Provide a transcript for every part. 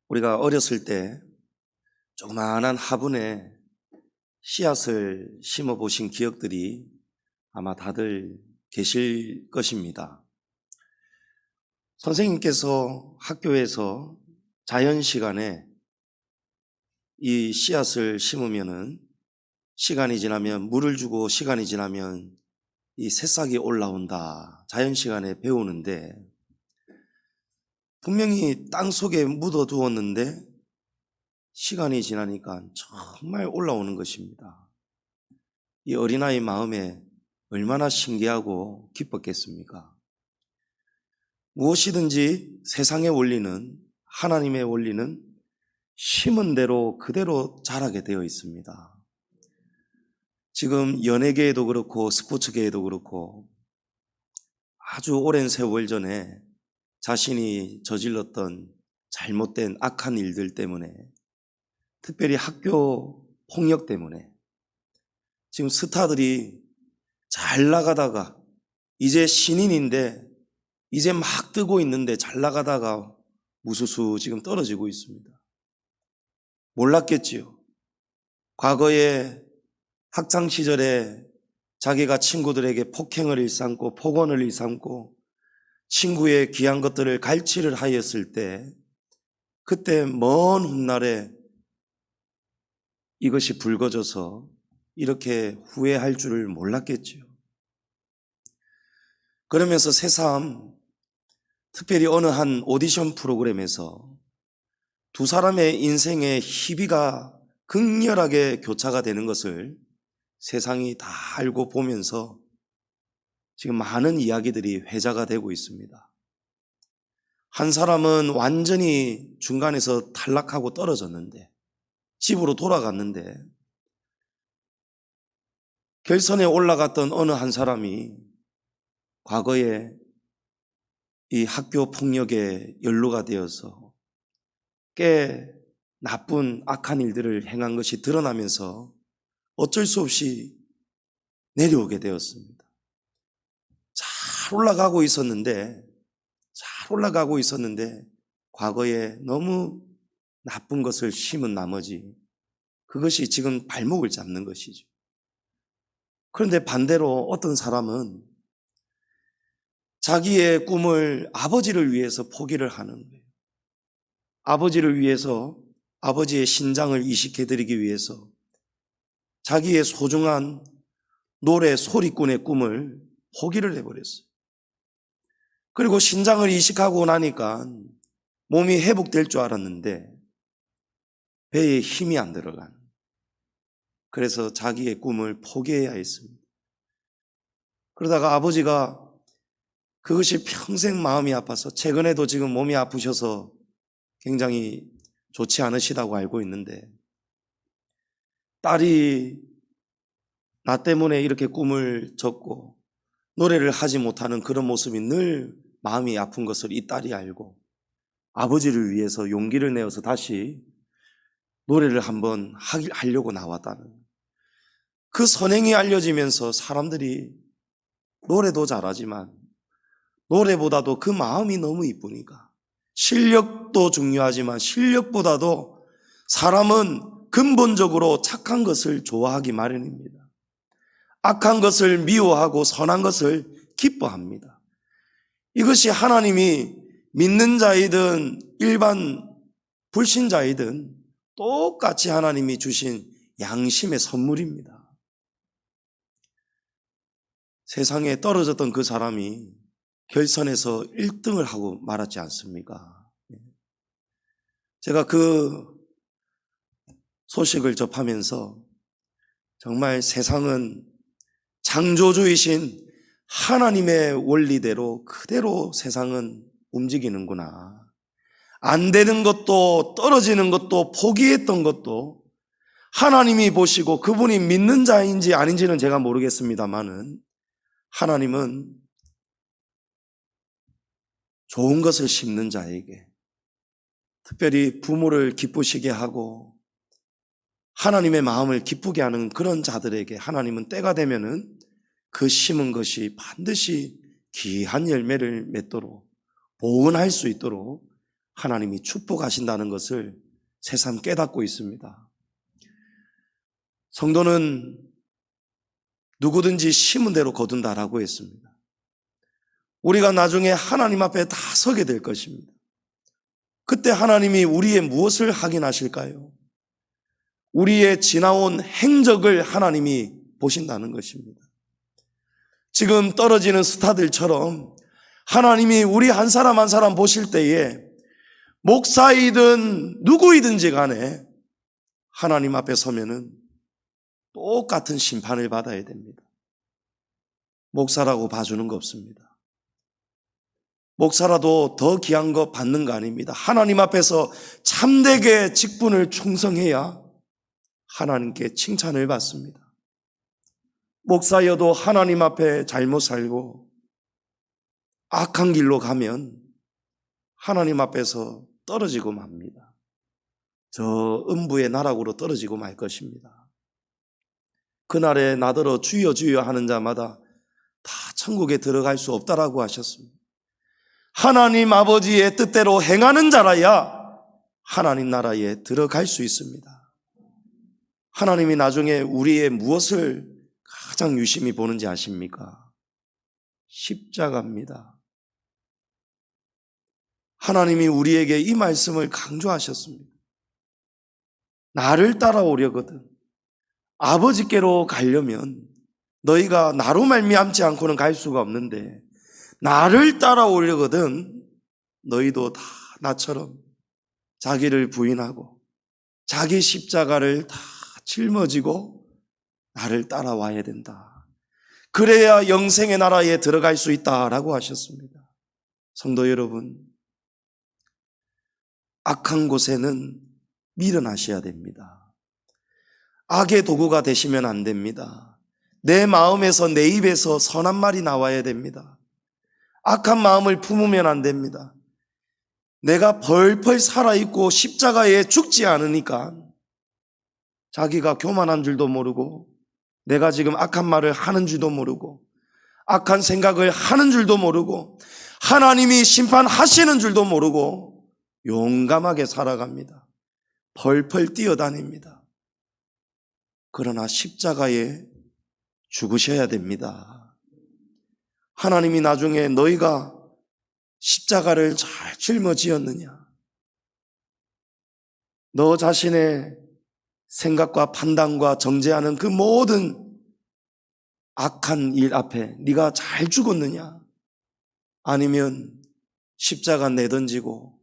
우리가 어렸을 때 조그마한 화분에 씨앗을 심어 보신 기억들이 아마 다들 계실 것입니다. 선생님께서 학교에서 자연 시간에 이 씨앗을 심으면은 시간이 지나면 물을 주고 시간이 지나면 이 새싹이 올라온다. 자연 시간에 배우는데 분명히 땅 속에 묻어 두었는데 시간이 지나니까 정말 올라오는 것입니다. 이 어린아이 마음에 얼마나 신기하고 기뻤겠습니까? 무엇이든지 세상의 원리는, 하나님의 원리는 심은 대로 그대로 자라게 되어 있습니다. 지금 연예계에도 그렇고 스포츠계에도 그렇고 아주 오랜 세월 전에 자신이 저질렀던 잘못된 악한 일들 때문에, 특별히 학교 폭력 때문에 지금 스타들이 잘 나가다가 이제 신인인데 이제 막 뜨고 있는데 잘 나가다가 무수수 지금 떨어지고 있습니다. 몰랐겠지요. 과거에 학창시절에 자기가 친구들에게 폭행을 일삼고 폭언을 일삼고 친구의 귀한 것들을 갈취를 하였을 때, 그때 먼 훗날에 이것이 불거져서 이렇게 후회할 줄을 몰랐겠지요. 그러면서 새삼 특별히 어느 한 오디션 프로그램에서 두 사람의 인생의 희비가 극렬하게 교차가 되는 것을 세상이 다 알고 보면서 지금 많은 이야기들이 회자가 되고 있습니다. 한 사람은 완전히 중간에서 탈락하고 떨어졌는데, 집으로 돌아갔는데, 결선에 올라갔던 어느 한 사람이 과거에 이 학교 폭력에 연루가 되어서 꽤 나쁜 악한 일들을 행한 것이 드러나면서 어쩔 수 없이 내려오게 되었습니다. 잘 올라가고 있었는데 과거에 너무 나쁜 것을 심은 나머지 그것이 지금 발목을 잡는 것이죠. 그런데 반대로 어떤 사람은 자기의 꿈을 아버지를 위해서 포기를 하는 거예요. 아버지를 위해서, 아버지의 신장을 이식해드리기 위해서 자기의 소중한 노래 소리꾼의 꿈을 포기를 해버렸어요. 그리고 신장을 이식하고 나니까 몸이 회복될 줄 알았는데 배에 힘이 안 들어가는, 그래서 자기의 꿈을 포기해야 했습니다. 그러다가 아버지가 그것이 평생 마음이 아파서, 최근에도 지금 몸이 아프셔서 굉장히 좋지 않으시다고 알고 있는데, 딸이 나 때문에 이렇게 꿈을 졌고 노래를 하지 못하는 그런 모습이 늘 마음이 아픈 것을 이 딸이 알고 아버지를 위해서 용기를 내어서 다시 노래를 한번 하려고 나왔다는, 그 선행이 알려지면서 사람들이 노래도 잘하지만 노래보다도 그 마음이 너무 이쁘니까, 실력도 중요하지만 실력보다도 사람은 근본적으로 착한 것을 좋아하기 마련입니다. 악한 것을 미워하고 선한 것을 기뻐합니다. 이것이 하나님이 믿는 자이든 일반 불신자이든 똑같이 하나님이 주신 양심의 선물입니다. 세상에 떨어졌던 그 사람이 결선에서 1등을 하고 말았지 않습니까? 제가 그 소식을 접하면서 정말 세상은 창조주이신 하나님의 원리대로 그대로 세상은 움직이는구나. 안 되는 것도 떨어지는 것도 포기했던 것도 하나님이 보시고, 그분이 믿는 자인지 아닌지는 제가 모르겠습니다만은 하나님은 좋은 것을 심는 자에게, 특별히 부모를 기쁘시게 하고 하나님의 마음을 기쁘게 하는 그런 자들에게 하나님은 때가 되면은 그 심은 것이 반드시 귀한 열매를 맺도록, 보은할 수 있도록 하나님이 축복하신다는 것을 새삼 깨닫고 있습니다. 성도는 누구든지 심은 대로 거둔다라고 했습니다. 우리가 나중에 하나님 앞에 다 서게 될 것입니다. 그때 하나님이 우리의 무엇을 확인하실까요? 우리의 지나온 행적을 하나님이 보신다는 것입니다. 지금 떨어지는 스타들처럼 하나님이 우리 한 사람 한 사람 보실 때에 목사이든 누구이든지 간에 하나님 앞에 서면은 똑같은 심판을 받아야 됩니다. 목사라고 봐주는 거 없습니다. 목사라도 더 귀한 거 받는 거 아닙니다. 하나님 앞에서 참되게 직분을 충성해야 하나님께 칭찬을 받습니다. 목사여도 하나님 앞에 잘못 살고 악한 길로 가면 하나님 앞에서 떨어지고 맙니다. 저 음부의 나락으로 떨어지고 말 것입니다. 그날에 나더러 주여 주여 하는 자마다 다 천국에 들어갈 수 없다라고 하셨습니다. 하나님 아버지의 뜻대로 행하는 자라야 하나님 나라에 들어갈 수 있습니다. 하나님이 나중에 우리의 무엇을 가장 유심히 보는지 아십니까? 십자가입니다. 하나님이 우리에게 이 말씀을 강조하셨습니다. 나를 따라오려거든 아버지께로 가려면 너희가 나로 말미암지 않고는 갈 수가 없는데 나를 따라오려거든 너희도 다 나처럼 자기를 부인하고 자기 십자가를 다 짊어지고 나를 따라와야 된다. 그래야 영생의 나라에 들어갈 수 있다라고 하셨습니다. 성도 여러분, 악한 곳에는 밀어나셔야 됩니다. 악의 도구가 되시면 안 됩니다. 내 마음에서 내 입에서 선한 말이 나와야 됩니다. 악한 마음을 품으면 안 됩니다. 내가 벌벌 살아있고 십자가에 죽지 않으니까 자기가 교만한 줄도 모르고 내가 지금 악한 말을 하는 줄도 모르고 악한 생각을 하는 줄도 모르고 하나님이 심판하시는 줄도 모르고 용감하게 살아갑니다. 펄펄 뛰어다닙니다. 그러나 십자가에 죽으셔야 됩니다. 하나님이 나중에 너희가 십자가를 잘 짊어지었느냐? 너 자신의 생각과 판단과 정죄하는 그 모든 악한 일 앞에 네가 잘 죽었느냐? 아니면 십자가 내던지고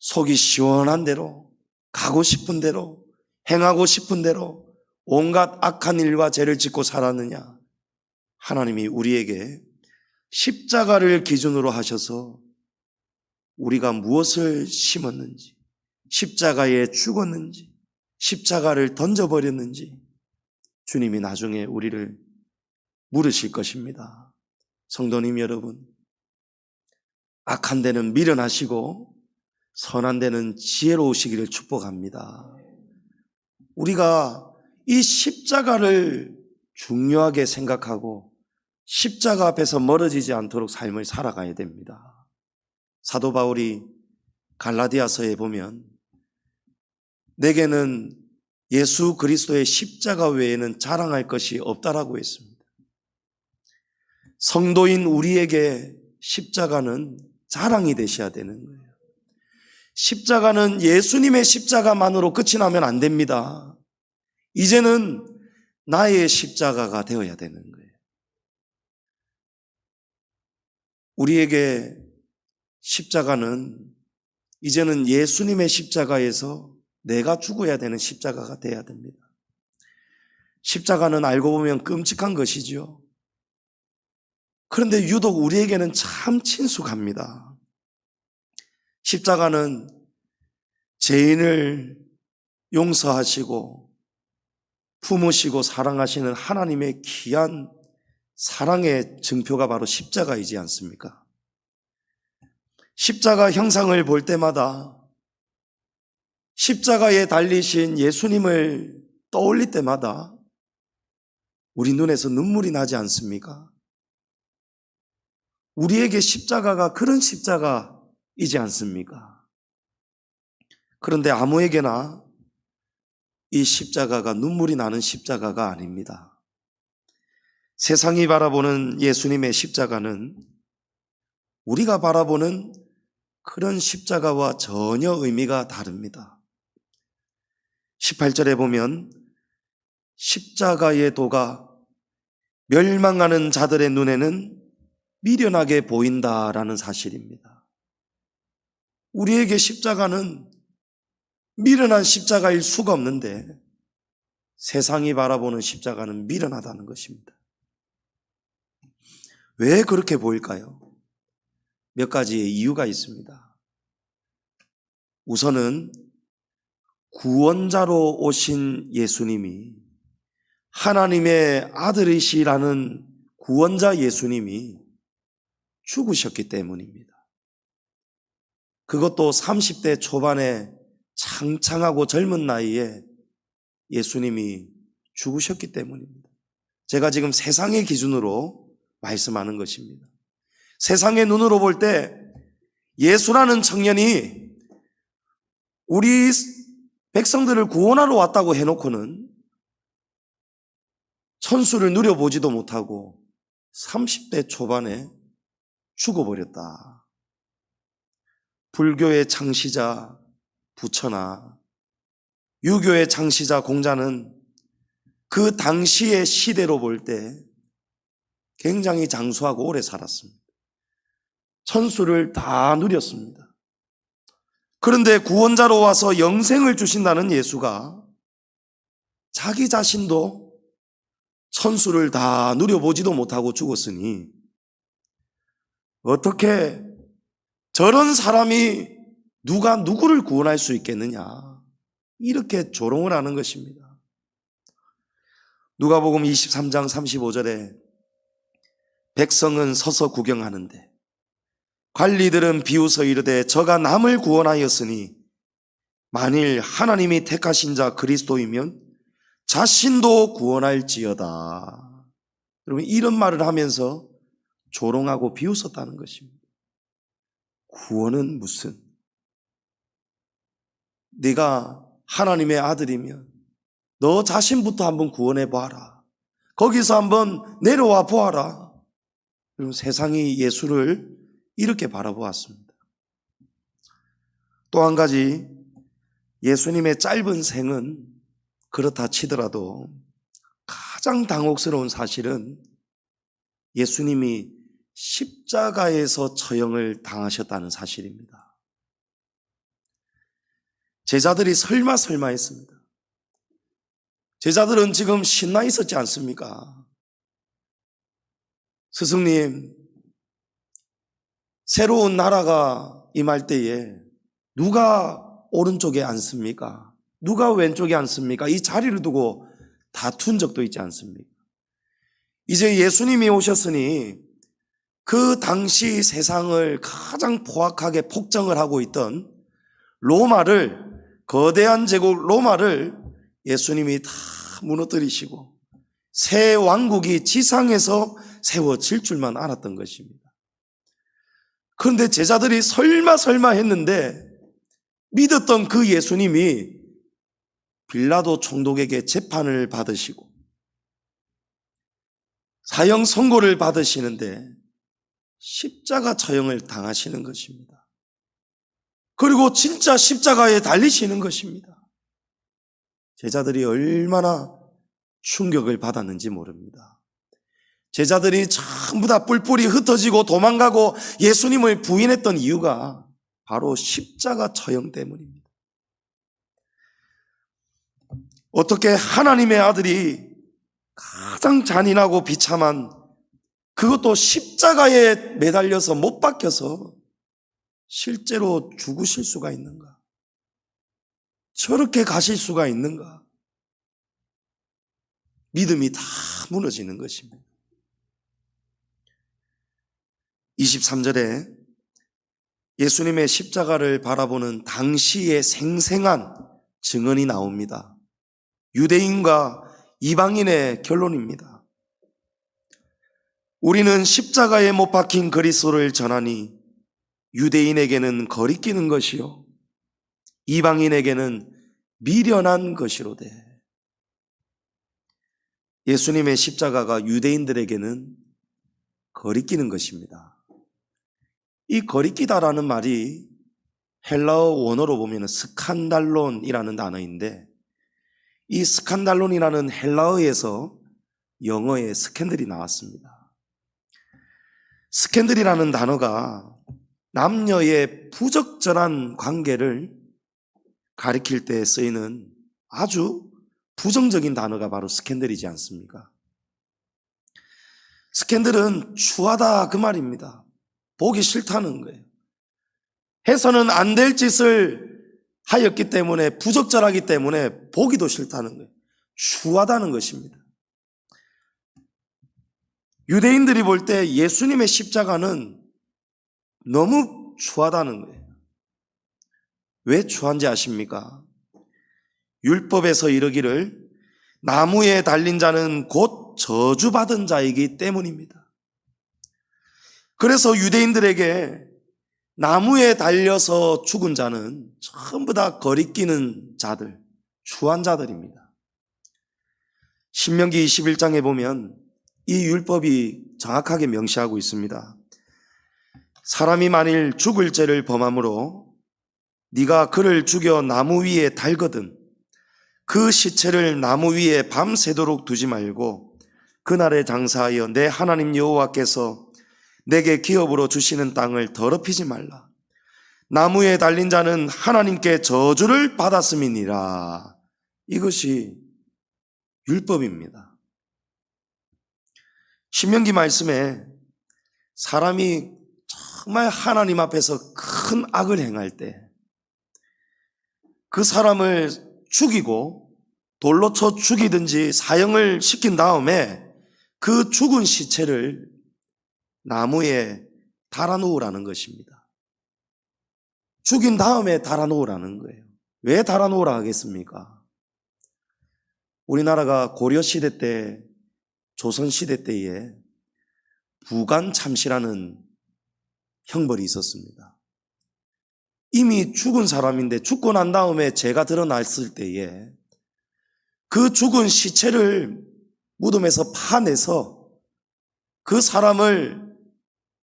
속이 시원한 대로 가고 싶은 대로 행하고 싶은 대로 온갖 악한 일과 죄를 짓고 살았느냐? 하나님이 우리에게 십자가를 기준으로 하셔서 우리가 무엇을 심었는지, 십자가에 죽었는지, 십자가를 던져버렸는지 주님이 나중에 우리를 물으실 것입니다. 성도님 여러분, 악한 데는 미련하시고 선한 데는 지혜로우시기를 축복합니다. 우리가 이 십자가를 중요하게 생각하고 십자가 앞에서 멀어지지 않도록 삶을 살아가야 됩니다. 사도 바울이 갈라디아서에 보면 내게는 예수 그리스도의 십자가 외에는 자랑할 것이 없다라고 했습니다. 성도인 우리에게 십자가는 자랑이 되셔야 되는 거예요. 십자가는 예수님의 십자가만으로 끝이 나면 안 됩니다. 이제는 나의 십자가가 되어야 되는 거예요. 우리에게 십자가는 이제는 예수님의 십자가에서 내가 죽어야 되는 십자가가 되어야 됩니다. 십자가는 알고 보면 끔찍한 것이죠. 그런데 유독 우리에게는 참 친숙합니다. 십자가는 죄인을 용서하시고 품으시고 사랑하시는 하나님의 귀한 사랑의 증표가 바로 십자가이지 않습니까? 십자가 형상을 볼 때마다 십자가에 달리신 예수님을 떠올릴 때마다 우리 눈에서 눈물이 나지 않습니까? 우리에게 십자가가 그런 십자가 이지 않습니까? 그런데 아무에게나 이 십자가가 눈물이 나는 십자가가 아닙니다. 세상이 바라보는 예수님의 십자가는 우리가 바라보는 그런 십자가와 전혀 의미가 다릅니다. 18절에 보면 십자가의 도가 멸망하는 자들의 눈에는 미련하게 보인다라는 사실입니다. 우리에게 십자가는 미련한 십자가일 수가 없는데 세상이 바라보는 십자가는 미련하다는 것입니다. 왜 그렇게 보일까요? 몇 가지의 이유가 있습니다. 우선은 구원자로 오신 예수님이 하나님의 아들이시라는 구원자 예수님이 죽으셨기 때문입니다. 그것도 30대 초반에 창창하고 젊은 나이에 예수님이 죽으셨기 때문입니다. 제가 지금 세상의 기준으로 말씀하는 것입니다. 세상의 눈으로 볼 때 예수라는 청년이 우리 백성들을 구원하러 왔다고 해놓고는 천수를 누려보지도 못하고 30대 초반에 죽어버렸다. 불교의 창시자 부처나 유교의 창시자 공자는 그 당시의 시대로 볼 때 굉장히 장수하고 오래 살았습니다. 천수를 다 누렸습니다. 그런데 구원자로 와서 영생을 주신다는 예수가 자기 자신도 천수를 다 누려보지도 못하고 죽었으니 어떻게 저런 사람이 누가 누구를 구원할 수 있겠느냐, 이렇게 조롱을 하는 것입니다. 누가복음 23장 35절에 백성은 서서 구경하는데 관리들은 비웃어 이르되 저가 남을 구원하였으니 만일 하나님이 택하신 자 그리스도이면 자신도 구원할지어다. 여러분, 이런 말을 하면서 조롱하고 비웃었다는 것입니다. 구원은 무슨? 네가 하나님의 아들이면 너 자신부터 한번 구원해 보아라. 거기서 한번 내려와 보아라. 여러분, 세상이 예수를 이렇게 바라보았습니다. 또 한 가지, 예수님의 짧은 생은 그렇다 치더라도 가장 당혹스러운 사실은 예수님이 십자가에서 처형을 당하셨다는 사실입니다. 제자들이 설마 했습니다. 제자들은 지금 신나 있었지 않습니까? 스승님, 새로운 나라가 임할 때에 누가 오른쪽에 앉습니까? 누가 왼쪽에 앉습니까? 이 자리를 두고 다툰 적도 있지 않습니까? 이제 예수님이 오셨으니 그 당시 세상을 가장 포악하게 폭정을 하고 있던 로마를, 거대한 제국 로마를 예수님이 다 무너뜨리시고 새 왕국이 지상에서 세워질 줄만 알았던 것입니다. 그런데 제자들이 설마 했는데 믿었던 그 예수님이 빌라도 총독에게 재판을 받으시고 사형 선고를 받으시는데 십자가 처형을 당하시는 것입니다. 그리고 진짜 십자가에 달리시는 것입니다. 제자들이 얼마나 충격을 받았는지 모릅니다. 제자들이 전부 다 뿔뿔이 흩어지고 도망가고 예수님을 부인했던 이유가 바로 십자가 처형 때문입니다. 어떻게 하나님의 아들이 가장 잔인하고 비참한, 그것도 십자가에 매달려서 못 박혀서 실제로 죽으실 수가 있는가? 저렇게 가실 수가 있는가? 믿음이 다 무너지는 것입니다. 23절에 예수님의 십자가를 바라보는 당시의 생생한 증언이 나옵니다. 유대인과 이방인의 결론입니다. 우리는 십자가에 못 박힌 그리스도를 전하니 유대인에게는 거리끼는 것이요 이방인에게는 미련한 것이로되. 예수님의 십자가가 유대인들에게는 거리끼는 것입니다. 이 거리끼다라는 말이 헬라어 원어로 보면 스칸달론이라는 단어인데, 이 스칸달론이라는 헬라어에서 영어의 스캔들이 나왔습니다. 스캔들이라는 단어가 남녀의 부적절한 관계를 가리킬 때 쓰이는 아주 부정적인 단어가 바로 스캔들이지 않습니까? 스캔들은 추하다 그 말입니다. 보기 싫다는 거예요. 해서는 안 될 짓을 하였기 때문에, 부적절하기 때문에 보기도 싫다는 거예요. 추하다는 것입니다. 유대인들이 볼 때 예수님의 십자가는 너무 추하다는 거예요. 왜 추한지 아십니까? 율법에서 이르기를 나무에 달린 자는 곧 저주받은 자이기 때문입니다. 그래서 유대인들에게 나무에 달려서 죽은 자는 전부 다 거리끼는 자들, 추한 자들입니다. 신명기 21장에 보면 이 율법이 정확하게 명시하고 있습니다. 사람이 만일 죽을 죄를 범함으로 네가 그를 죽여 나무 위에 달거든 그 시체를 나무 위에 밤새도록 두지 말고 그날에 장사하여 내 하나님 여호와께서 내게 기업으로 주시는 땅을 더럽히지 말라. 나무에 달린 자는 하나님께 저주를 받았음이니라. 이것이 율법입니다. 신명기 말씀에 사람이 정말 하나님 앞에서 큰 악을 행할 때 그 사람을 죽이고 돌로 쳐 죽이든지 사형을 시킨 다음에 그 죽은 시체를 나무에 달아놓으라는 것입니다. 죽인 다음에 달아놓으라는 거예요. 왜 달아놓으라 하겠습니까? 우리나라가 고려시대 때, 조선시대 때에 부관참시라는 형벌이 있었습니다. 이미 죽은 사람인데 죽고 난 다음에 죄가 드러났을 때에 그 죽은 시체를 무덤에서 파내서 그 사람을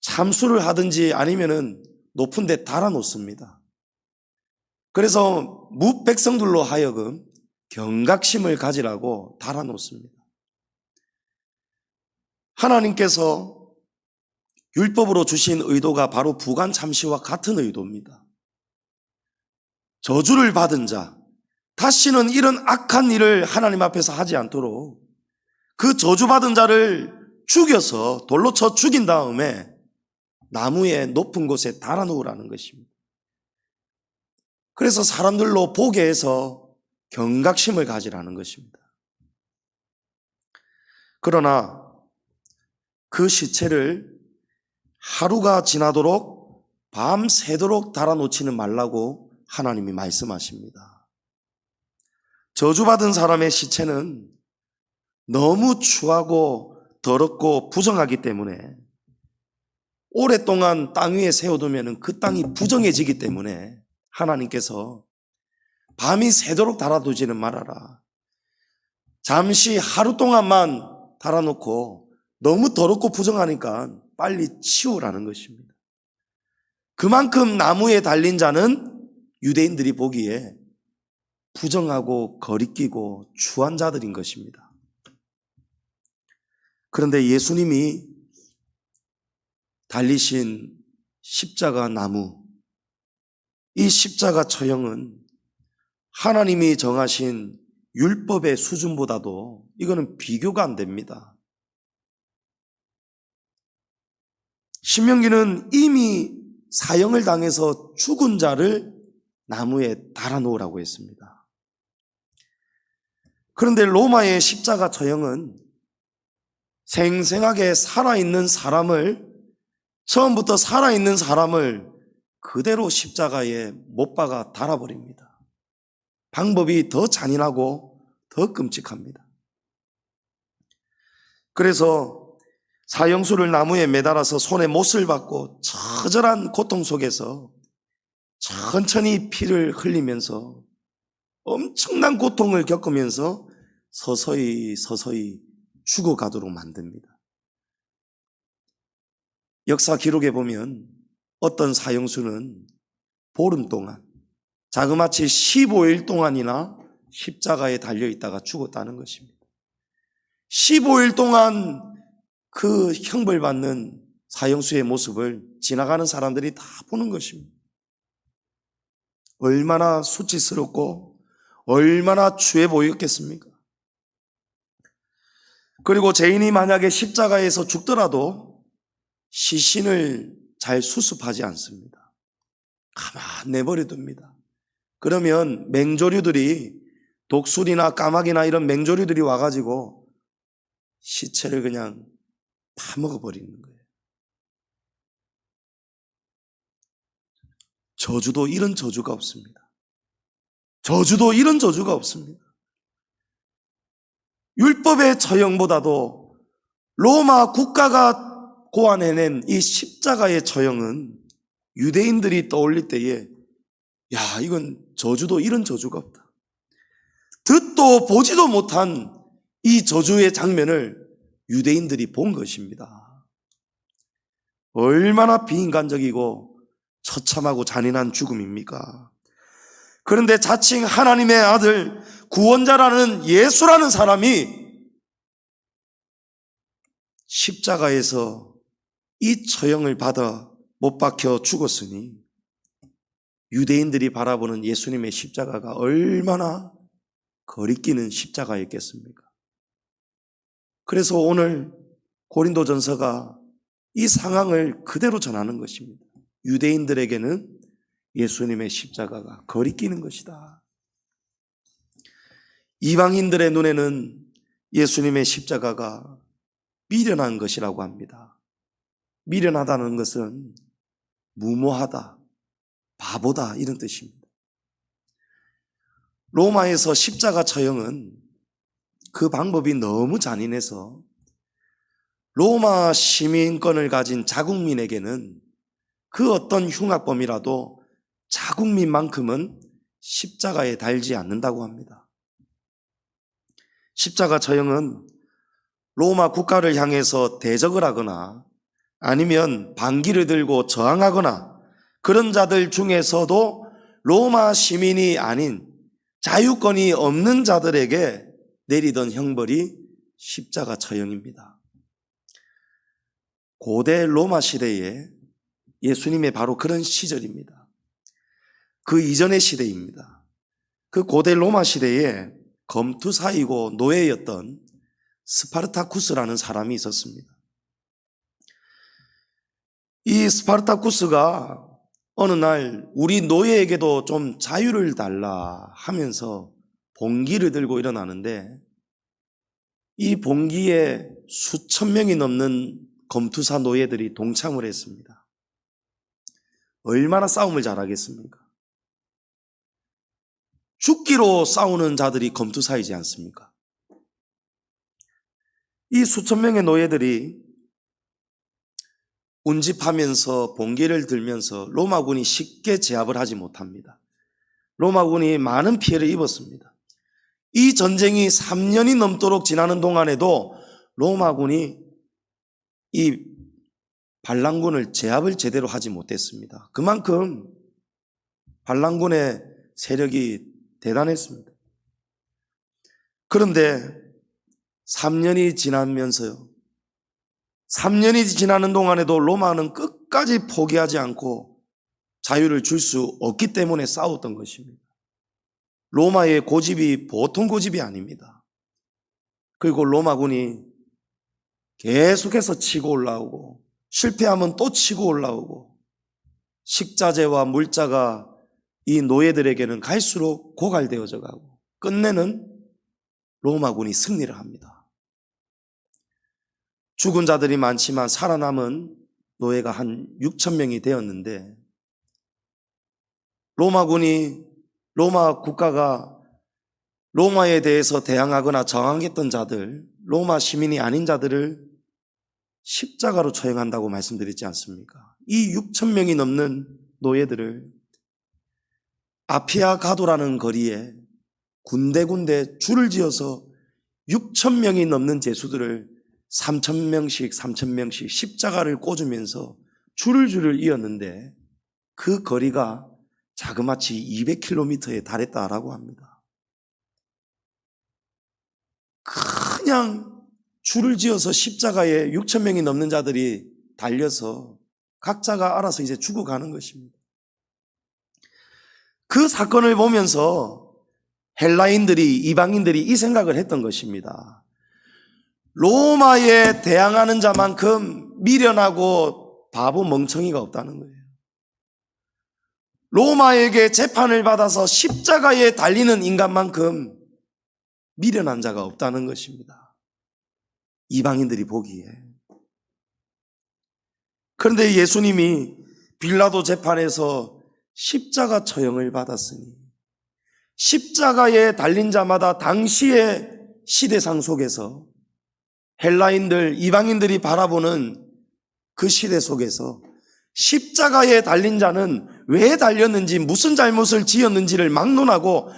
참수를 하든지 아니면은 높은 데 달아놓습니다. 그래서 무백성들로 하여금 경각심을 가지라고 달아놓습니다. 하나님께서 율법으로 주신 의도가 바로 부관참시와 같은 의도입니다. 저주를 받은 자, 다시는 이런 악한 일을 하나님 앞에서 하지 않도록 그 저주받은 자를 죽여서 돌로 쳐 죽인 다음에 나무의 높은 곳에 달아놓으라는 것입니다. 그래서 사람들로 보게 해서 경각심을 가지라는 것입니다. 그러나 그 시체를 하루가 지나도록 밤새도록 달아놓지는 말라고 하나님이 말씀하십니다. 저주받은 사람의 시체는 너무 추하고 더럽고 부정하기 때문에 오랫동안 땅 위에 세워두면 그 땅이 부정해지기 때문에 하나님께서 밤이 새도록 달아두지는 말아라. 잠시 하루 동안만 달아놓고 너무 더럽고 부정하니까 빨리 치우라는 것입니다. 그만큼 나무에 달린 자는 유대인들이 보기에 부정하고 거리끼고 추한 자들인 것입니다. 그런데 예수님이 달리신 십자가 나무, 이 십자가 처형은 하나님이 정하신 율법의 수준보다도 이거는 비교가 안 됩니다. 신명기는 이미 사형을 당해서 죽은 자를 나무에 달아놓으라고 했습니다. 그런데 로마의 십자가 처형은 생생하게 살아있는 사람을, 처음부터 살아있는 사람을 그대로 십자가에 못 박아 달아버립니다. 방법이 더 잔인하고 더 끔찍합니다. 그래서 사형수를 나무에 매달아서 손에 못을 받고 처절한 고통 속에서 천천히 피를 흘리면서 엄청난 고통을 겪으면서 서서히 죽어가도록 만듭니다. 역사 기록에 보면 어떤 사형수는 보름 동안, 자그마치 15일 동안이나 십자가에 달려있다가 죽었다는 것입니다. 15일 동안 그 형벌받는 사형수의 모습을 지나가는 사람들이 다 보는 것입니다. 얼마나 수치스럽고 얼마나 추해 보였겠습니까? 그리고 죄인이 만약에 십자가에서 죽더라도 시신을 잘 수습하지 않습니다. 가만 내버려 둡니다. 그러면 맹조류들이, 독수리나 까마귀나 이런 맹조류들이 와가지고 시체를 그냥 파먹어버리는 거예요. 저주도 이런 저주가 없습니다. 저주도 이런 저주가 없습니다. 율법의 처형보다도 로마 국가가 고안해낸 이 십자가의 처형은 유대인들이 떠올릴 때에 야, 이건 저주도 이런 저주가 없다. 듣도 보지도 못한 이 저주의 장면을 유대인들이 본 것입니다. 얼마나 비인간적이고 처참하고 잔인한 죽음입니까? 그런데 자칭 하나님의 아들, 구원자라는 예수라는 사람이 십자가에서 이 처형을 받아 못 박혀 죽었으니 유대인들이 바라보는 예수님의 십자가가 얼마나 거리끼는 십자가였겠습니까? 그래서 오늘 고린도전서가 이 상황을 그대로 전하는 것입니다. 유대인들에게는 예수님의 십자가가 거리끼는 것이다. 이방인들의 눈에는 예수님의 십자가가 미련한 것이라고 합니다. 미련하다는 것은 무모하다, 바보다 이런 뜻입니다. 로마에서 십자가 처형은 그 방법이 너무 잔인해서 로마 시민권을 가진 자국민에게는 그 어떤 흉악범이라도 자국민만큼은 십자가에 달지 않는다고 합니다. 십자가 처형은 로마 국가를 향해서 대적을 하거나 아니면 반기를 들고 저항하거나 그런 자들 중에서도 로마 시민이 아닌 자유권이 없는 자들에게 내리던 형벌이 십자가 처형입니다. 고대 로마 시대에 예수님의 바로 그런 시절입니다. 그 이전의 시대입니다. 그 고대 로마 시대에 검투사이고 노예였던 스파르타쿠스라는 사람이 있었습니다. 이 스파르타쿠스가 어느 날 우리 노예에게도 좀 자유를 달라 하면서 봉기를 들고 일어나는데 이 봉기에 수천 명이 넘는 검투사 노예들이 동참을 했습니다. 얼마나 싸움을 잘하겠습니까? 죽기로 싸우는 자들이 검투사이지 않습니까? 이 수천 명의 노예들이 운집하면서 봉기를 들면서 로마군이 쉽게 제압을 하지 못합니다. 로마군이 많은 피해를 입었습니다. 이 전쟁이 3년이 넘도록 지나는 동안에도 로마군이 이 반란군을 제압을 제대로 하지 못했습니다. 그만큼 반란군의 세력이 대단했습니다. 그런데 3년이 지나면서요, 3년이 지나는 동안에도 로마는 끝까지 포기하지 않고 자유를 줄 수 없기 때문에 싸웠던 것입니다. 로마의 고집이 보통 고집이 아닙니다. 그리고 로마군이 계속해서 치고 올라오고 실패하면 또 치고 올라오고 식자재와 물자가 이 노예들에게는 갈수록 고갈되어져 가고 끝내는 로마군이 승리를 합니다. 죽은 자들이 많지만 살아남은 노예가 한 6천 명이 되었는데 로마 국가가 로마에 대해서 대항하거나 저항했던 자들, 로마 시민이 아닌 자들을 십자가로 처형한다고 말씀드렸지 않습니까? 이 6천 명이 넘는 노예들을 아피아 가도라는 거리에 군데군데 줄을 지어서 6천 명이 넘는 제수들을 3천 명씩 십자가를 꽂으면서 줄을 이었는데 그 거리가 자그마치 200km에 달했다라고 합니다. 그냥 줄을 지어서 십자가에 6천 명이 넘는 자들이 달려서 각자가 알아서 이제 죽어가는 것입니다. 그 사건을 보면서 헬라인들이, 이방인들이 이 생각을 했던 것입니다. 로마에 대항하는 자만큼 미련하고 바보 멍청이가 없다는 거예요. 로마에게 재판을 받아서 십자가에 달리는 인간만큼 미련한 자가 없다는 것입니다. 이방인들이 보기에. 그런데 예수님이 빌라도 재판에서 십자가 처형을 받았으니 십자가에 달린 자마다 당시의 시대상 속에서 헬라인들, 이방인들이 바라보는 그 시대 속에서 십자가에 달린 자는 왜 달렸는지, 무슨 잘못을 지었는지를 막론하고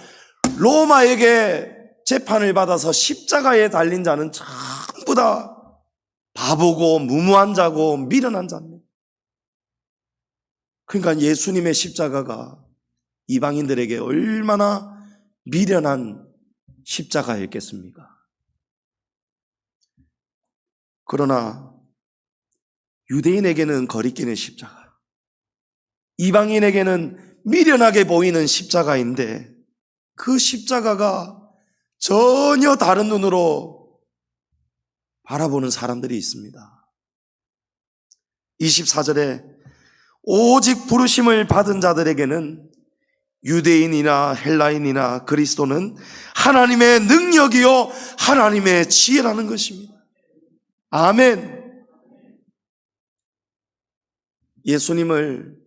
로마에게 재판을 받아서 십자가에 달린 자는 전부 다 바보고 무모한 자고 미련한 자입니다. 그러니까 예수님의 십자가가 이방인들에게 얼마나 미련한 십자가였겠습니까? 그러나 유대인에게는 거리끼는 십자가, 이방인에게는 미련하게 보이는 십자가인데 그 십자가가 전혀 다른 눈으로 바라보는 사람들이 있습니다. 24절에 오직 부르심을 받은 자들에게는 유대인이나 헬라인이나 그리스도는 하나님의 능력이요 하나님의 지혜라는 것입니다. 아멘. 예수님을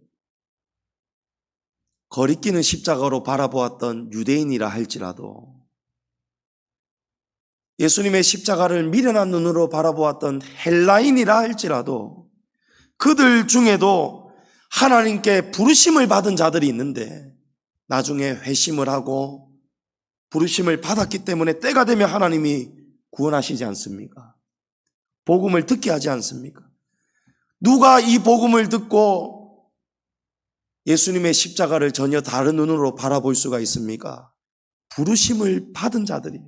거리끼는 십자가로 바라보았던 유대인이라 할지라도, 예수님의 십자가를 미련한 눈으로 바라보았던 헬라인이라 할지라도 그들 중에도 하나님께 부르심을 받은 자들이 있는데 나중에 회심을 하고 부르심을 받았기 때문에 때가 되면 하나님이 구원하시지 않습니까? 복음을 듣게 하지 않습니까? 누가 이 복음을 듣고 예수님의 십자가를 전혀 다른 눈으로 바라볼 수가 있습니까? 부르심을 받은 자들이,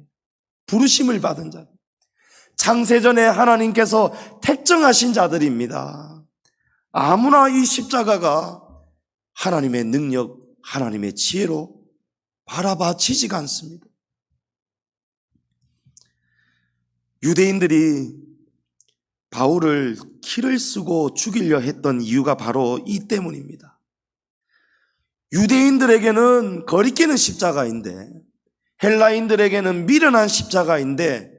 부르심을 받은 자들, 창세전에 하나님께서 택정하신 자들입니다. 아무나 이 십자가가 하나님의 능력, 하나님의 지혜로 바라봐지지가 않습니다. 유대인들이 바울을 키를 쓰고 죽이려 했던 이유가 바로 이 때문입니다. 유대인들에게는 거리끼는 십자가인데 헬라인들에게는 미련한 십자가인데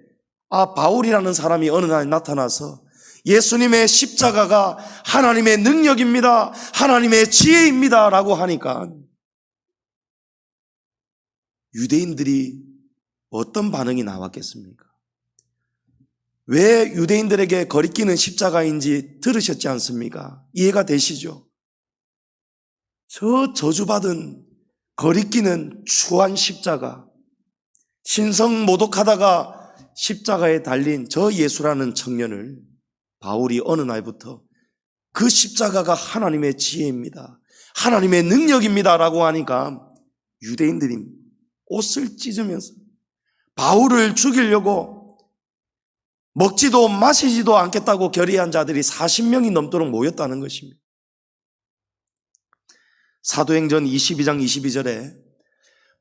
바울이라는 사람이 어느 날 나타나서 예수님의 십자가가 하나님의 능력입니다, 하나님의 지혜입니다 라고 하니까 유대인들이 어떤 반응이 나왔겠습니까? 왜 유대인들에게 거리끼는 십자가인지 들으셨지 않습니까? 이해가 되시죠? 저 저주받은 거리끼는 추한 십자가, 신성 모독하다가 십자가에 달린 저 예수라는 청년을 바울이 어느 날부터 그 십자가가 하나님의 지혜입니다, 하나님의 능력입니다 라고 하니까 유대인들이 옷을 찢으면서 바울을 죽이려고 먹지도 마시지도 않겠다고 결의한 자들이 40명이 넘도록 모였다는 것입니다. 사도행전 22장 22절에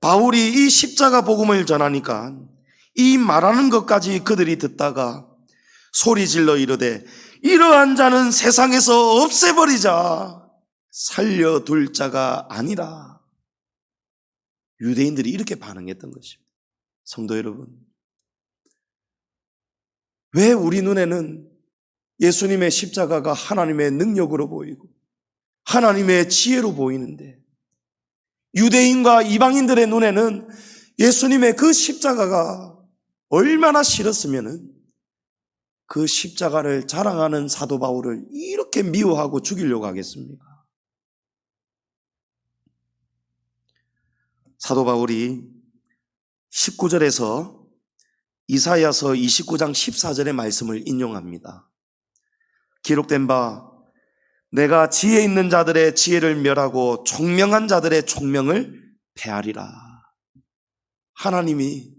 바울이 이 십자가 복음을 전하니까 이 말하는 것까지 그들이 듣다가 소리질러 이르되 이러한 자는 세상에서 없애버리자, 살려둘 자가 아니라. 유대인들이 이렇게 반응했던 것입니다. 성도 여러분, 왜 우리 눈에는 예수님의 십자가가 하나님의 능력으로 보이고 하나님의 지혜로 보이는데 유대인과 이방인들의 눈에는 예수님의 그 십자가가 얼마나 싫었으면은 그 십자가를 자랑하는 사도 바울을 이렇게 미워하고 죽이려고 하겠습니까? 사도 바울이 19절에서 이사야서 29장 14절의 말씀을 인용합니다. 기록된 바 내가 지혜 있는 자들의 지혜를 멸하고 총명한 자들의 총명을 폐하리라. 하나님이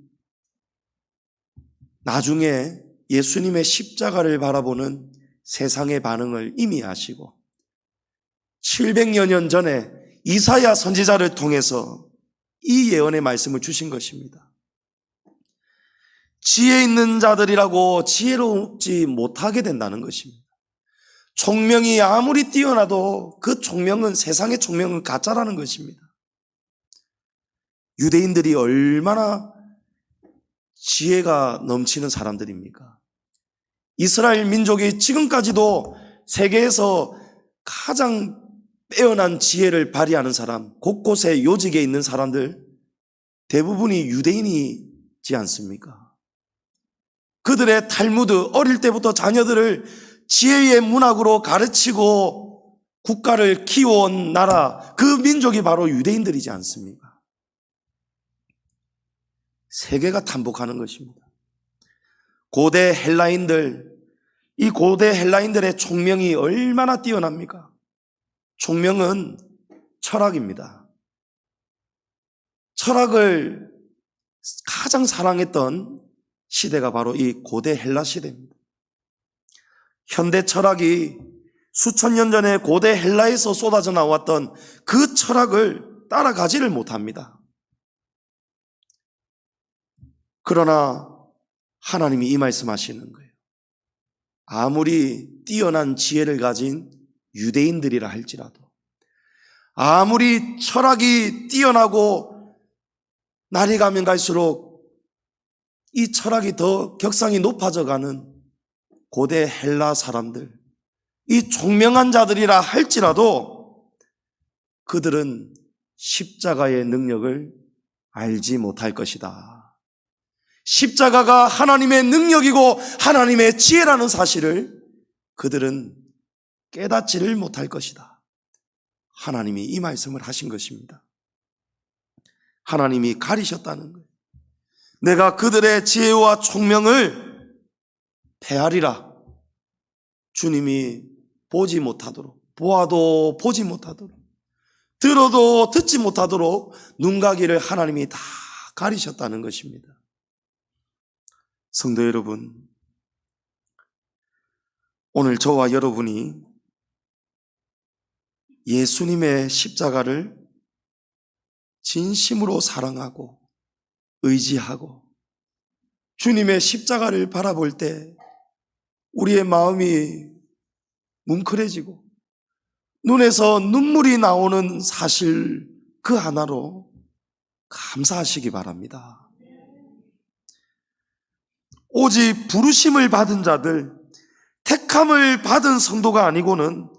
나중에 예수님의 십자가를 바라보는 세상의 반응을 이미 아시고 700여 년 전에 이사야 선지자를 통해서 이 예언의 말씀을 주신 것입니다. 지혜 있는 자들이라고 지혜롭지 못하게 된다는 것입니다. 총명이 아무리 뛰어나도 그 총명은, 세상의 총명은 가짜라는 것입니다. 유대인들이 얼마나 지혜가 넘치는 사람들입니까? 이스라엘 민족이 지금까지도 세계에서 가장 빼어난 지혜를 발휘하는 사람, 곳곳에 요직에 있는 사람들 대부분이 유대인이지 않습니까? 그들의 탈무드, 어릴 때부터 자녀들을 지혜의 문학으로 가르치고 국가를 키워온 나라, 그 민족이 바로 유대인들이지 않습니까? 세계가 탐복하는 것입니다. 고대 헬라인들, 이 고대 헬라인들의 총명이 얼마나 뛰어납니까? 총명은 철학입니다. 철학을 가장 사랑했던 시대가 바로 이 고대 헬라 시대입니다. 현대 철학이 수천 년 전에 고대 헬라에서 쏟아져 나왔던 그 철학을 따라가지를 못합니다. 그러나 하나님이 이 말씀하시는 거예요. 아무리 뛰어난 지혜를 가진 유대인들이라 할지라도, 아무리 철학이 뛰어나고 날이 가면 갈수록 이 철학이 더 격상이 높아져가는 고대 헬라 사람들, 이 총명한 자들이라 할지라도 그들은 십자가의 능력을 알지 못할 것이다. 십자가가 하나님의 능력이고 하나님의 지혜라는 사실을 그들은 깨닫지를 못할 것이다. 하나님이 이 말씀을 하신 것입니다. 하나님이 가리셨다는 거예요. 내가 그들의 지혜와 총명을 폐하리라. 주님이 보지 못하도록, 보아도 보지 못하도록, 들어도 듣지 못하도록 눈가기를 하나님이 다 가리셨다는 것입니다. 성도 여러분, 오늘 저와 여러분이 예수님의 십자가를 진심으로 사랑하고 의지하고 주님의 십자가를 바라볼 때 우리의 마음이 뭉클해지고 눈에서 눈물이 나오는 사실 그 하나로 감사하시기 바랍니다. 오직 부르심을 받은 자들, 택함을 받은 성도가 아니고는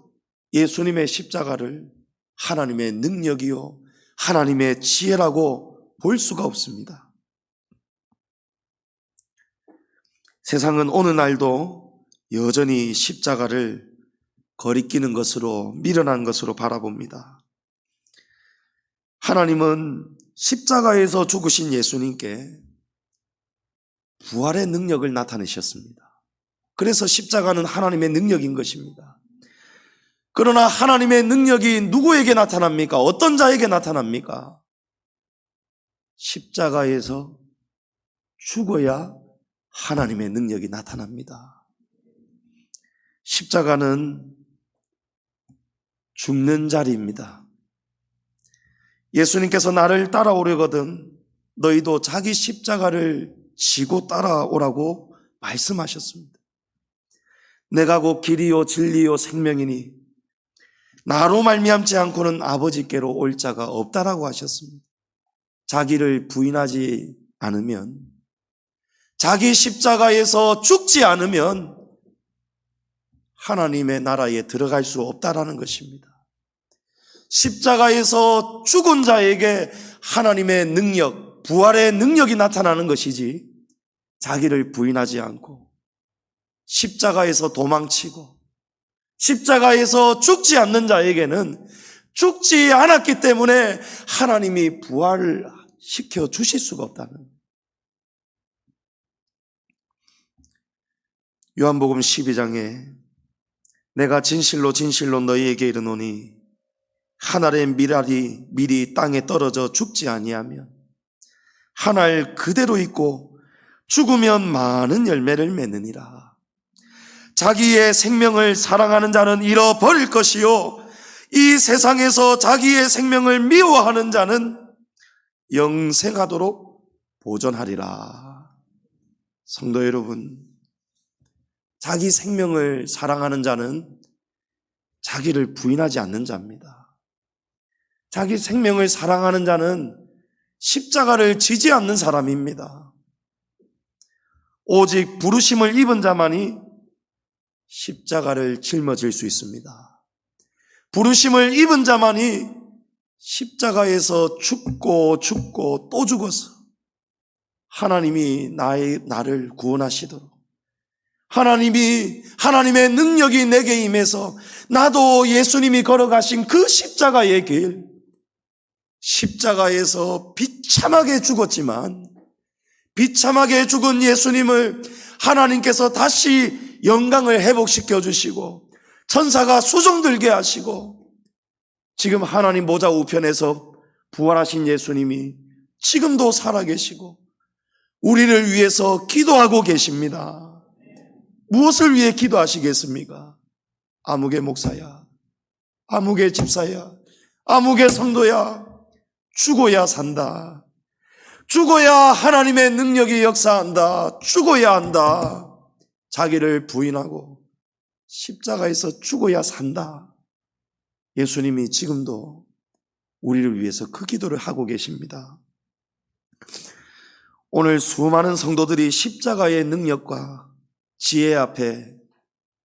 예수님의 십자가를 하나님의 능력이요 하나님의 지혜라고 볼 수가 없습니다. 세상은 어느 날도 여전히 십자가를 거리끼는 것으로, 미련한 것으로 바라봅니다. 하나님은 십자가에서 죽으신 예수님께 부활의 능력을 나타내셨습니다. 그래서 십자가는 하나님의 능력인 것입니다. 그러나 하나님의 능력이 누구에게 나타납니까? 어떤 자에게 나타납니까? 십자가에서 죽어야 하나님의 능력이 나타납니다. 십자가는 죽는 자리입니다. 예수님께서 나를 따라오려거든 너희도 자기 십자가를 지고 따라오라고 말씀하셨습니다. 내가 곧 길이요 진리요 생명이니 나로 말미암지 않고는 아버지께로 올 자가 없다라고 하셨습니다. 자기를 부인하지 않으면, 자기 십자가에서 죽지 않으면 하나님의 나라에 들어갈 수 없다라는 것입니다. 십자가에서 죽은 자에게 하나님의 능력, 부활의 능력이 나타나는 것이지 자기를 부인하지 않고 십자가에서 도망치고 십자가에서 죽지 않는 자에게는 죽지 않았기 때문에 하나님이 부활을 시켜 주실 수가 없다는. 요한복음 12장에 내가 진실로 진실로 너희에게 이르노니 한 알의 밀알이 미리 땅에 떨어져 죽지 아니하면 한 알 그대로 있고 죽으면 많은 열매를 맺느니라. 자기의 생명을 사랑하는 자는 잃어버릴 것이요 이 세상에서 자기의 생명을 미워하는 자는 영생하도록 보존하리라. 성도 여러분, 자기 생명을 사랑하는 자는 자기를 부인하지 않는 자입니다. 자기 생명을 사랑하는 자는 십자가를 지지 않는 사람입니다. 오직 부르심을 입은 자만이 십자가를 짊어질 수 있습니다. 부르심을 입은 자만이 십자가에서 죽고 또 죽어서 하나님이 나를 구원하시도록, 하나님의 능력이 내게 임해서 나도 예수님이 걸어가신 그 십자가의 길, 십자가에서 비참하게 죽었지만 비참하게 죽은 예수님을 하나님께서 다시 영광을 회복시켜 주시고 천사가 수종들게 하시고 지금 하나님 보좌 우편에서 부활하신 예수님이 지금도 살아계시고 우리를 위해서 기도하고 계십니다. 무엇을 위해 기도하시겠습니까? 아무개 목사야, 아무개 집사야, 아무개 성도야, 죽어야 산다. 죽어야 하나님의 능력이 역사한다. 죽어야 한다. 자기를 부인하고 십자가에서 죽어야 산다. 예수님이 지금도 우리를 위해서 그 기도를 하고 계십니다. 오늘 수많은 성도들이 십자가의 능력과 지혜 앞에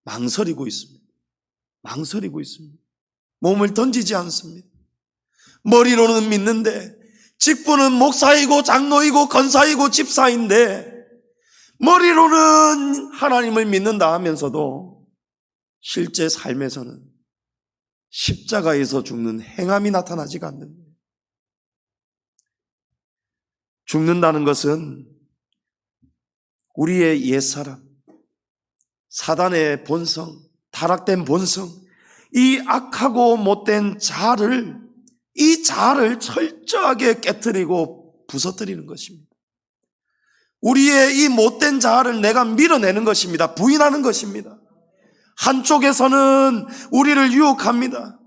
망설이고 있습니다. 망설이고 있습니다. 몸을 던지지 않습니다. 머리로는 믿는데, 직분은 목사이고 장로이고 권사이고 집사인데 머리로는 하나님을 믿는다 하면서도 실제 삶에서는 십자가에서 죽는 행함이 나타나지가 않는 거예요. 죽는다는 것은 우리의 옛사람, 사단의 본성, 타락된 본성, 이 악하고 못된 이 자아를 철저하게 깨트리고 부서뜨리는 것입니다. 우리의 이 못된 자아를 내가 밀어내는 것입니다. 부인하는 것입니다. 한쪽에서는 우리를 유혹합니다.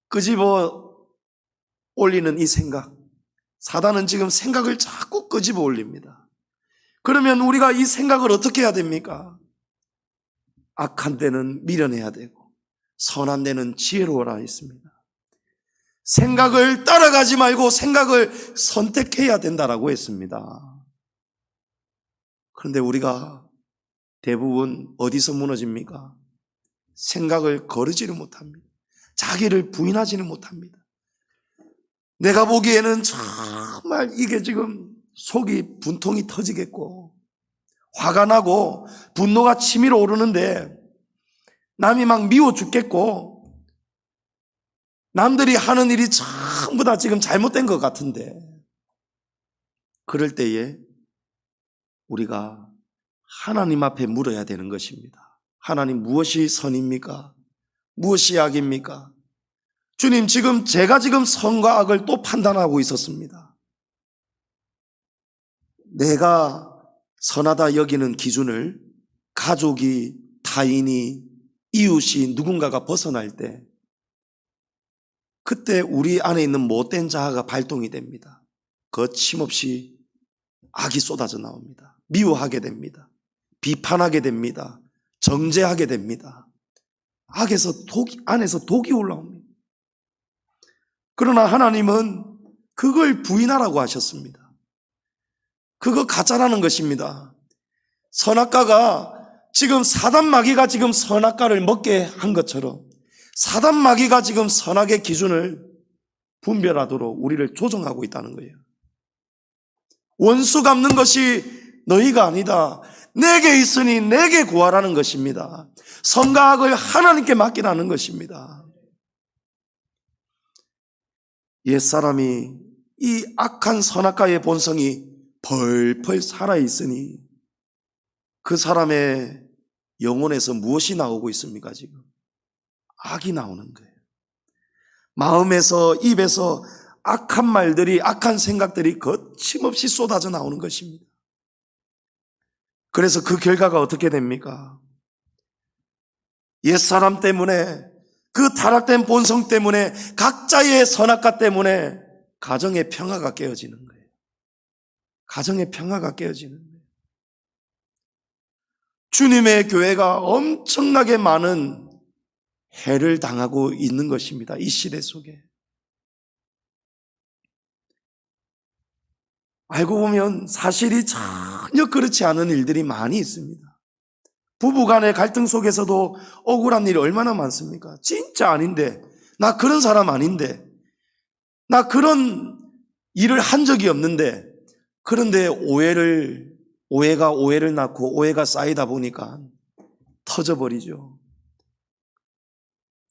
끄집어 올리는 이 생각, 사단은 지금 생각을 자꾸 끄집어 올립니다. 그러면 우리가 이 생각을 어떻게 해야 됩니까? 악한 데는 밀어내야 되고 선한 데는 지혜로워라 했습니다. 생각을 따라가지 말고 생각을 선택해야 된다라고 했습니다. 그런데 우리가 대부분 어디서 무너집니까? 생각을 거르지를 못합니다. 자기를 부인하지는 못합니다. 내가 보기에는 정말 이게 지금 속이 분통이 터지겠고 화가 나고 분노가 치밀어 오르는데 남이 막 미워 죽겠고 남들이 하는 일이 전부 다 지금 잘못된 것 같은데 그럴 때에 우리가 하나님 앞에 물어야 되는 것입니다. 하나님, 무엇이 선입니까? 무엇이 악입니까? 주님, 제가 지금 선과 악을 또 판단하고 있었습니다. 내가 선하다 여기는 기준을 가족이, 타인이, 이웃이 누군가가 벗어날 때 그때 우리 안에 있는 못된 자아가 발동이 됩니다. 거침없이 악이 쏟아져 나옵니다. 미워하게 됩니다. 비판하게 됩니다. 정죄하게 됩니다. 안에서 독이 올라옵니다. 그러나 하나님은 그걸 부인하라고 하셨습니다. 그거 가짜라는 것입니다. 선악과가 지금 사단 마귀가 지금 선악과를 먹게 한 것처럼 사단 마귀가 지금 선악의 기준을 분별하도록 우리를 조정하고 있다는 거예요. 원수 갚는 것이 너희가 아니다. 내게 있으니 내게 구하라는 것입니다. 선과 악을 하나님께 맡기라는 것입니다. 옛사람이 이 악한 선악과의 본성이 펄펄 살아있으니 그 사람의 영혼에서 무엇이 나오고 있습니까? 지금 악이 나오는 거예요. 마음에서, 입에서 악한 말들이, 악한 생각들이 거침없이 쏟아져 나오는 것입니다. 그래서 그 결과가 어떻게 됩니까? 옛사람 때문에, 그 타락된 본성 때문에, 각자의 선악과 때문에 가정의 평화가 깨어지는 거예요. 가정의 평화가 깨어지는 거예요. 주님의 교회가 엄청나게 많은 해를 당하고 있는 것입니다. 이 시대 속에. 알고 보면 사실이 전혀 그렇지 않은 일들이 많이 있습니다. 부부간의 갈등 속에서도 억울한 일이 얼마나 많습니까? 진짜 아닌데, 나 그런 사람 아닌데, 나 그런 일을 한 적이 없는데, 그런데 오해가 오해를 낳고 오해가 쌓이다 보니까 터져버리죠.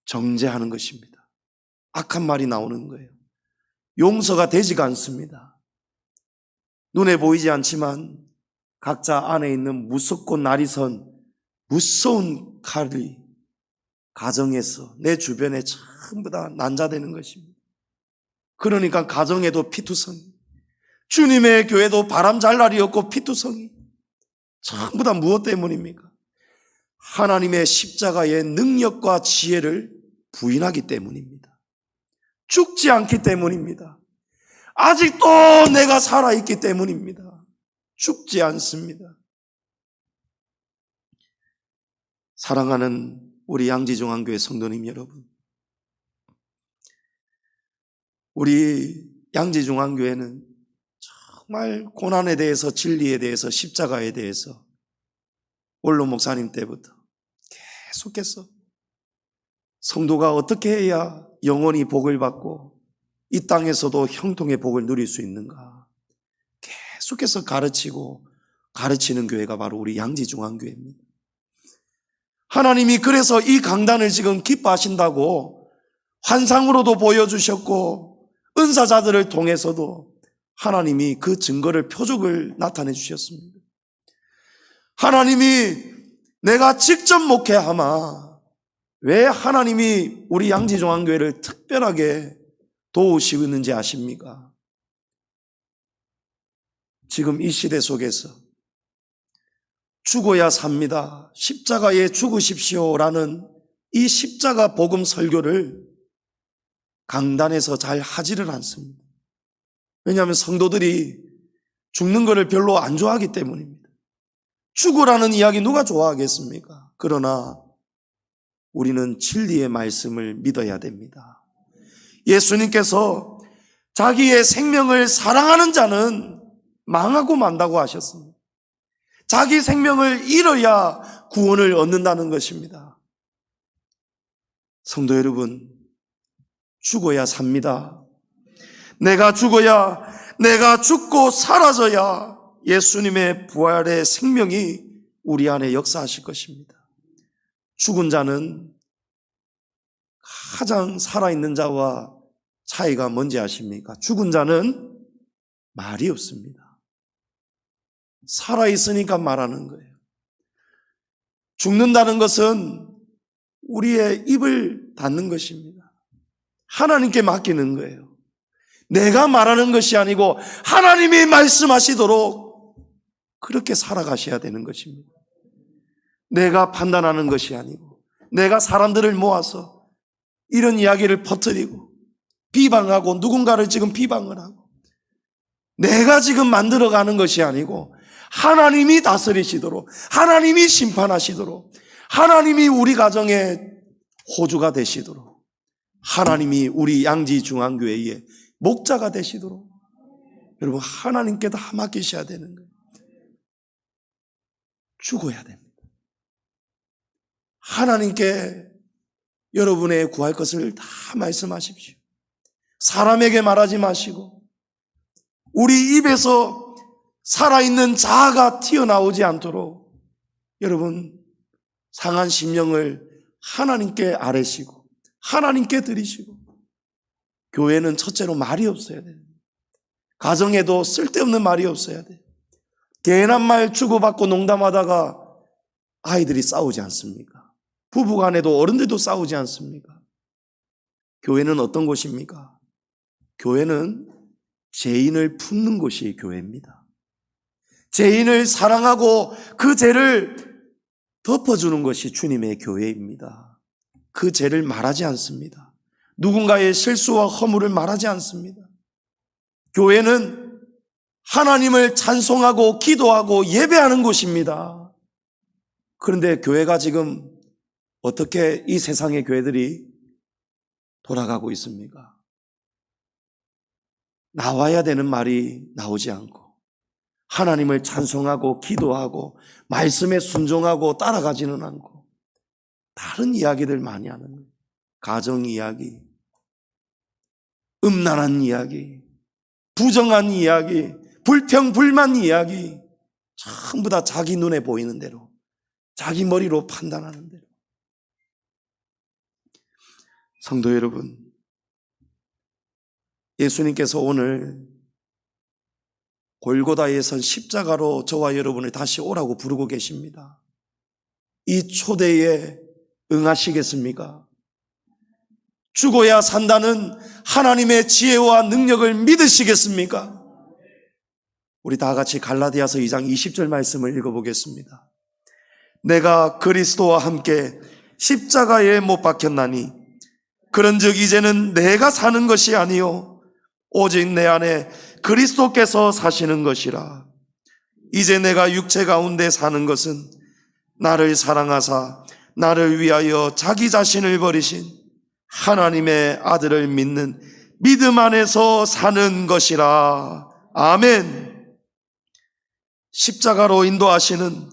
정죄하는 것입니다. 악한 말이 나오는 거예요. 용서가 되지가 않습니다. 눈에 보이지 않지만 각자 안에 있는 무섭고 날이 선 무서운 칼이 가정에서 내 주변에 전부 다 난자되는 것입니다. 그러니까 가정에도 피투성이, 주님의 교회도 바람 잘 날이 없고 피투성이, 전부 다 무엇 때문입니까? 하나님의 십자가의 능력과 지혜를 부인하기 때문입니다. 죽지 않기 때문입니다. 아직도 내가 살아있기 때문입니다. 죽지 않습니다. 사랑하는 우리 양지중앙교회 성도님 여러분, 우리 양지중앙교회는 정말 고난에 대해서, 진리에 대해서, 십자가에 대해서 원로 목사님 때부터 계속해서 성도가 어떻게 해야 영원히 복을 받고 이 땅에서도 형통의 복을 누릴 수 있는가 계속해서 가르치는 교회가 바로 우리 양지중앙교회입니다. 하나님이 그래서 이 강단을 지금 기뻐하신다고 환상으로도 보여주셨고 은사자들을 통해서도 하나님이 그 증거를, 표적을 나타내 주셨습니다. 하나님이 내가 직접 목회하마, 왜 하나님이 우리 양지중앙교회를 특별하게 도우시고 있는지 아십니까? 지금 이 시대 속에서 죽어야 삽니다, 십자가에 죽으십시오라는 이 십자가 복음 설교를 강단에서 잘 하지를 않습니다. 왜냐하면 성도들이 죽는 것을 별로 안 좋아하기 때문입니다. 죽으라는 이야기 누가 좋아하겠습니까? 그러나 우리는 진리의 말씀을 믿어야 됩니다. 예수님께서 자기의 생명을 사랑하는 자는 망하고 만다고 하셨습니다. 자기 생명을 잃어야 구원을 얻는다는 것입니다. 성도 여러분, 죽어야 삽니다. 내가 죽고 사라져야 예수님의 부활의 생명이 우리 안에 역사하실 것입니다. 죽은 자는 가장 살아있는 자와 차이가 뭔지 아십니까? 죽은 자는 말이 없습니다. 살아있으니까 말하는 거예요. 죽는다는 것은 우리의 입을 닫는 것입니다. 하나님께 맡기는 거예요. 내가 말하는 것이 아니고 하나님이 말씀하시도록 그렇게 살아가셔야 되는 것입니다. 내가 판단하는 것이 아니고, 내가 사람들을 모아서 이런 이야기를 퍼뜨리고 비방하고 누군가를 지금 비방을 하고 내가 지금 만들어가는 것이 아니고 하나님이 다스리시도록, 하나님이 심판하시도록, 하나님이 우리 가정의 호주가 되시도록, 하나님이 우리 양지중앙교회의 목자가 되시도록 여러분 하나님께 다 맡기셔야 되는 거예요. 죽어야 됩니다. 하나님께 여러분의 구할 것을 다 말씀하십시오. 사람에게 말하지 마시고 우리 입에서 살아있는 자아가 튀어나오지 않도록 여러분, 상한 심령을 하나님께 아뢰시고 하나님께 드리시고, 교회는 첫째로 말이 없어야 돼요. 가정에도 쓸데없는 말이 없어야 돼요. 괜한 말 주고받고 농담하다가 아이들이 싸우지 않습니까? 부부간에도 어른들도 싸우지 않습니까? 교회는 어떤 곳입니까? 교회는 죄인을 품는 곳이 교회입니다. 죄인을 사랑하고 그 죄를 덮어주는 것이 주님의 교회입니다. 그 죄를 말하지 않습니다. 누군가의 실수와 허물을 말하지 않습니다. 교회는 하나님을 찬송하고 기도하고 예배하는 곳입니다. 그런데 교회가 지금 어떻게 이 세상의 교회들이 돌아가고 있습니까? 나와야 되는 말이 나오지 않고, 하나님을 찬송하고 기도하고 말씀에 순종하고 따라가지는 않고, 다른 이야기들 많이 하는 거예요. 가정 이야기, 음란한 이야기, 부정한 이야기, 불평불만 이야기, 전부 다 자기 눈에 보이는 대로, 자기 머리로 판단하는 대로. 성도 여러분, 예수님께서 오늘 골고다에 선 십자가로 저와 여러분을 다시 오라고 부르고 계십니다. 이 초대에 응하시겠습니까? 죽어야 산다는 하나님의 지혜와 능력을 믿으시겠습니까? 우리 다 같이 갈라디아서 2장 20절 말씀을 읽어보겠습니다. 내가 그리스도와 함께 십자가에 못 박혔나니 그런즉 이제는 내가 사는 것이 아니요 오직 내 안에 그리스도께서 사시는 것이라. 이제 내가 육체 가운데 사는 것은 나를 사랑하사 나를 위하여 자기 자신을 버리신 하나님의 아들을 믿는 믿음 안에서 사는 것이라. 아멘. 십자가로 인도하시는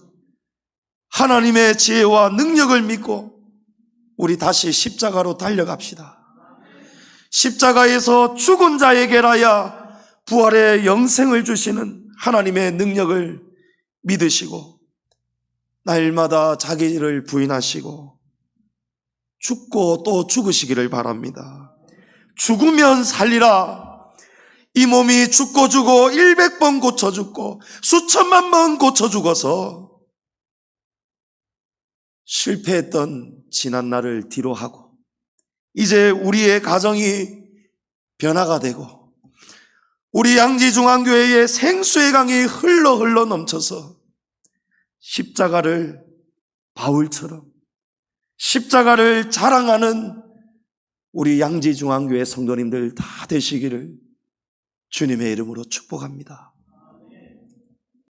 하나님의 지혜와 능력을 믿고 우리 다시 십자가로 달려갑시다. 십자가에서 죽은 자에게라야 부활의 영생을 주시는 하나님의 능력을 믿으시고 날마다 자기를 부인하시고 죽고 또 죽으시기를 바랍니다. 죽으면 살리라. 이 몸이 죽고 죽어 100번 고쳐 죽고 수천만 번 고쳐 죽어서 실패했던 지난 날을 뒤로하고 이제 우리의 가정이 변화가 되고 우리 양지중앙교회의 생수의 강이 흘러 넘쳐서 십자가를 바울처럼 십자가를 자랑하는 우리 양지중앙교회 성도님들 다 되시기를 주님의 이름으로 축복합니다.